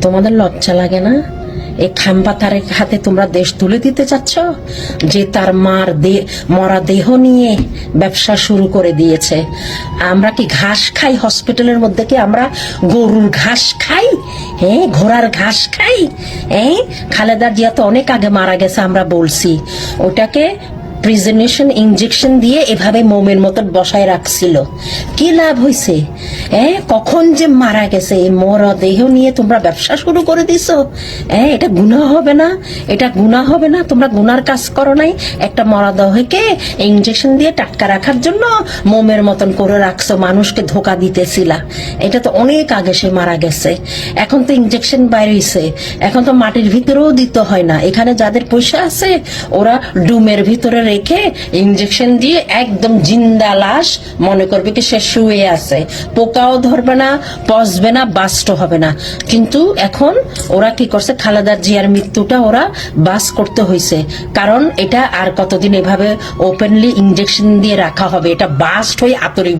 তোমাদের লজ্জা লাগে না? এই খাম্পাতারের হাতে তোমরা দেশ তুলে দিতে চাচ্ছ, যে তার মার মরা দেহ নিয়ে ব্যবসা শুরু করে দিয়েছে। আমরা কি ঘাস খাই হসপিটালের মধ্যে? কি আমরা গরুর ঘাস খাই? হ্যাঁ, ঘোড়ার ঘাস খাই? হ্যাঁ, খালেদা জিয়া তো অনেক আগে মারা গেছে, আমরা বলছি। ওটাকে প্রিজনেশন ইনজেকশন দিয়ে এভাবে মোমের মতন বসায় রাখছিল। কি লাভ হয়েছে? কখন যে মারা গেছে, এই মরদেহ নিয়ে তোমরা ব্যবসা শুরু করে দিছো। এটা গুনাহ হবে না? এটা গুনাহ হবে না? তোমরা গুনার কাজ করো নাই? একটা মরদেহকে ইনজেকশন দিয়ে টাটকা রাখার জন্য মোমের মতন করে রাখছো, মানুষকে ধোকা দিতেছিলা। এটা তো অনেক আগে সে মারা গেছে। এখন তো ইনজেকশন বাইরে হয়েছে, এখন তো মাটির ভিতরেও দিতে হয় না। এখানে যাদের পয়সা আছে ওরা ডুমের ভিতরে রেখে ইনজেকশন দিয়ে একদম জিন্দা লাশ মনে করবে কি সে শুয়ে আছে, পোকাও ধরবে না, পচবে না, বাস্ট হবে না। কিন্তু এখন ওরা কি করছে, খালেদা জিয়ার মৃত্যুটা ওরা বাস করতে হয়েছে, কারণ এটা আর কতদিন এভাবে ওপেনলি ইনজেকশন দিয়ে রাখা হবে? এটা বাস্ট হয়ে আতরি